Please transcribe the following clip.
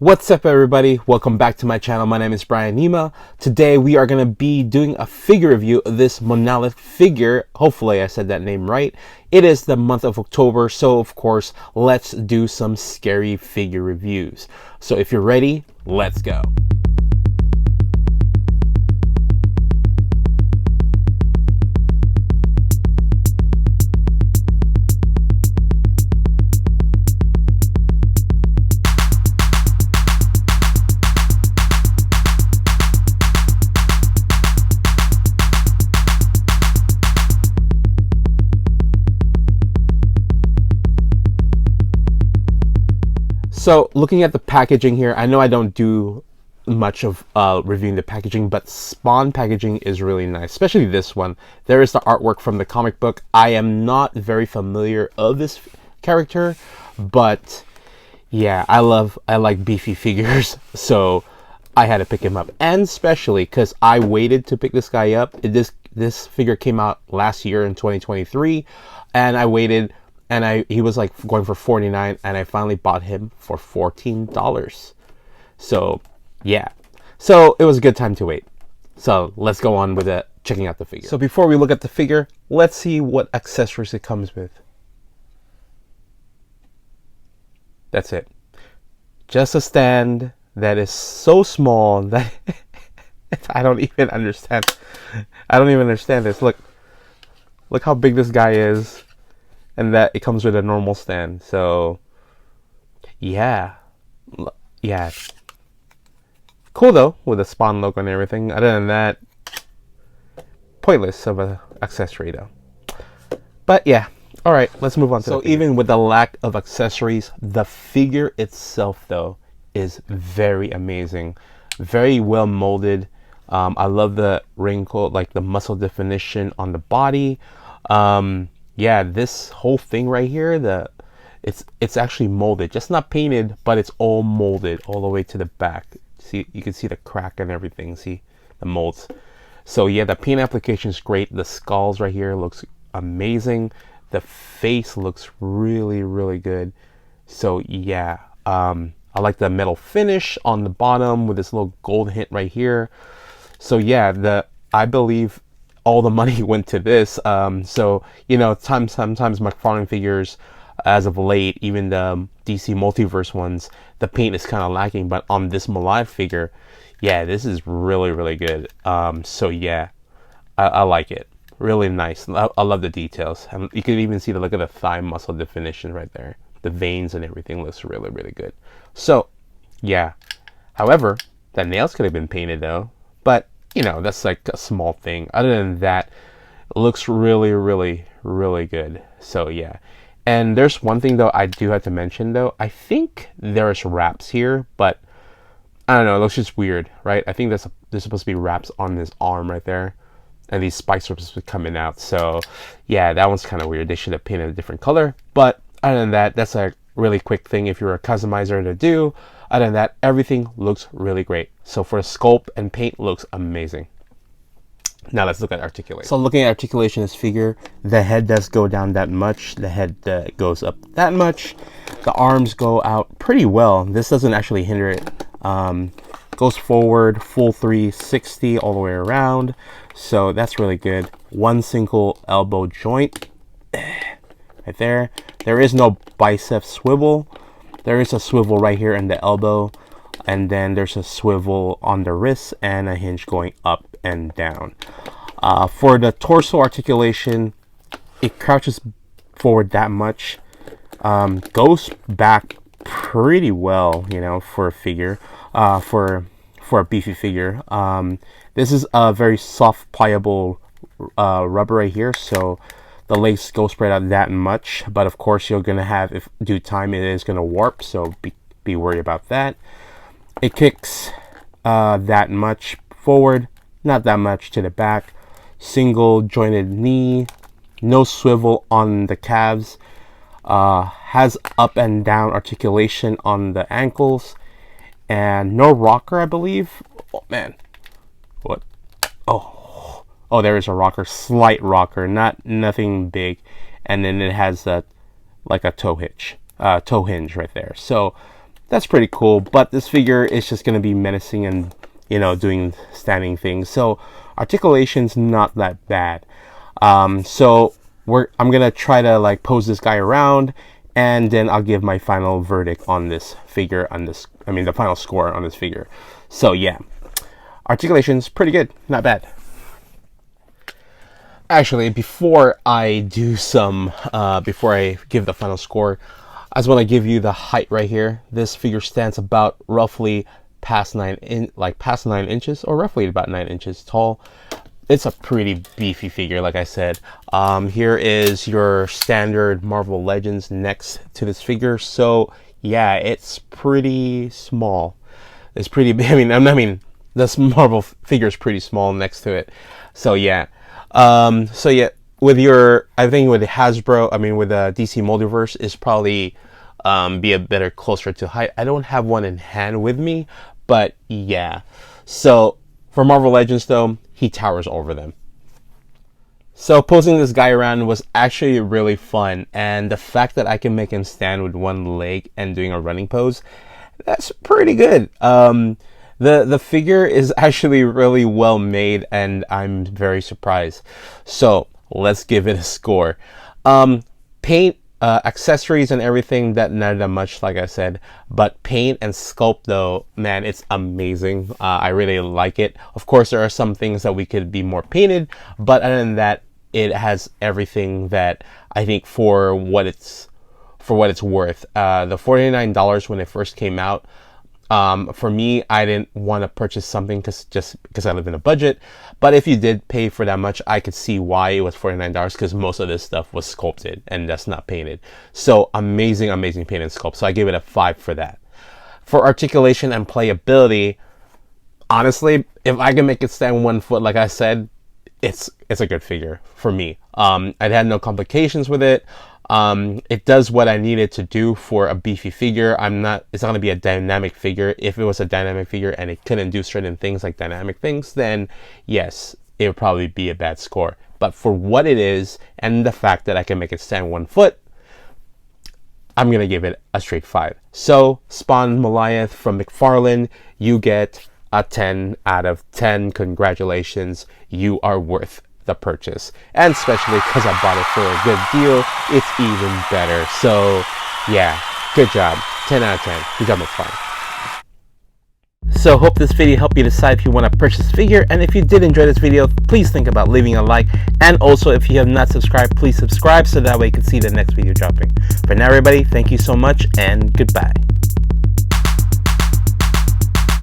What's up, everybody? Welcome back to my channel. My name is Brian Nima. Today we are going to be doing a figure review of this Monolith figure. Hopefully I said that name right. It is the month of October, so of course let's do some scary figure reviews. So if you're ready, let's go. So looking at the packaging here, I know I don't do much of reviewing the packaging, but Spawn packaging is really nice, especially this one. There is the artwork from the comic book. I am not very familiar of this character, but yeah, I like beefy figures, so I had to pick him up. And especially because I waited to pick this guy up. This figure came out last year in 2023, and I waited. And he was like going for $49, and I finally bought him for $14. So yeah, so it was a good time to wait. So let's go on with checking out the figure. So before we look at the figure, let's see what accessories it comes with. That's it. Just a stand that is so small that I don't even understand. I don't even understand this. Look how big this guy is. And that it comes with a normal stand. So yeah, cool though, with a Spawn logo and everything. Other than that, pointless of an accessory though. But yeah, all right, let's move on to so even with the lack of accessories, the figure itself though is very amazing, very well molded. I love the wrinkle, like the muscle definition on the body. Yeah, this whole thing right here, it's actually molded, just not painted, but it's all molded all the way to the back. See, you can see the crack and everything. See the molds. So yeah, the paint application is great. The skulls right here looks amazing. The face looks really, really good. So yeah, I like the metal finish on the bottom with this little gold hint right here. So yeah, I believe all the money went to this. So you know, sometimes Mcfarlane figures, as of late, even the DC Multiverse ones, the paint is kind of lacking. But on this Monolith figure, yeah, this is really, really good. So yeah, I like it. Really nice. I love the details. You can even see the look of the thigh muscle definition right there. The veins and everything looks really, really good. So yeah. However, the nails could have been painted though. But you know, that's like a small thing. Other than that, it looks really, really, really good. So yeah. And there's one thing though I do have to mention though. I think there's wraps here, but I don't know, it looks just weird, right? I think there's supposed to be wraps on his arm right there. And these spikes are supposed to be coming out. So yeah, that one's kind of weird. They should have painted a different color. But other than that, that's a really quick thing if you're a customizer to do. Other than that, everything looks really great. So for sculpt and paint, looks amazing. Now let's look at articulation. So looking at articulation of this figure, the head does go down that much. The head goes up that much. The arms go out pretty well. This doesn't actually hinder it. Goes forward, full 360 all the way around. So that's really good. One single elbow joint right there. There is no bicep swivel. There is a swivel right here in the elbow, and then there's a swivel on the wrist and a hinge going up and down. For the torso articulation, it crouches forward that much, goes back pretty well, you know, for a figure, for a beefy figure. This is a very soft, pliable rubber right here, so the legs go spread out that much, but of course you're gonna have, if due time, it is gonna warp, so be worried about that. It kicks that much forward, not that much to the back. Single jointed knee, no swivel on the calves, has up and down articulation on the ankles, and no rocker, I believe. Oh man, what? Oh, there is a rocker, slight rocker, nothing big, and then it has like a toe hinge right there. So that's pretty cool. But this figure is just going to be menacing and, you know, doing standing things. So articulation's not that bad. So I'm going to try to like pose this guy around, and then I'll give my final verdict on this figure, the final score on this figure. So yeah, articulation's pretty good, not bad. Actually, before I give the final score, I just want to give you the height right here. This figure stands about roughly past 9 inches, or roughly about 9 inches tall. It's a pretty beefy figure, like I said. Here is your standard Marvel Legends next to this figure. So yeah, it's pretty small. It's pretty big. I mean, this Marvel figure is pretty small next to it. So yeah. I think with the Hasbro, with the DC Multiverse, is probably be a better closer to height. I don't have one in hand with me, but yeah. So for Marvel Legends though, he towers over them. So posing this guy around was actually really fun, and the fact that I can make him stand with one leg and doing a running pose, that's pretty good. The figure is actually really well made, and I'm very surprised. So let's give it a score. Paint, accessories and everything, not that much, like I said, but paint and sculpt though, man, it's amazing. I really like it. Of course, there are some things that we could be more painted, but other than that, it has everything that I think for what it's worth. The $49 when it first came out, for me, I didn't want to purchase something just because I live in a budget. But if you did pay for that much, I could see why it was $49, because most of this stuff was sculpted and that's not painted. So amazing paint and sculpt. So I give it a 5 for that. For articulation and playability, honestly, if I can make it stand 1 foot, like I said, it's a good figure for me. I had no complications with it. It does what I needed to do for a beefy figure. It's not going to be a dynamic figure. If it was a dynamic figure and it couldn't do certain things like dynamic things, then yes, it would probably be a bad score. But for what it is, and the fact that I can make it stand 1 foot, I'm going to give it a straight 5. So, Spawn Monolith from Mcfarlane, you get a 10 out of 10. Congratulations, you are worth the purchase, and especially because I bought it for a good deal, it's even better. So yeah, good job. 10 out of 10. Good job, Mcfarlane. So hope this video helped you decide if you want to purchase this figure, and if you did enjoy this video, please think about leaving a like, and also if you have not subscribed, please subscribe so that way you can see the next video dropping. For now everybody, thank you so much and goodbye.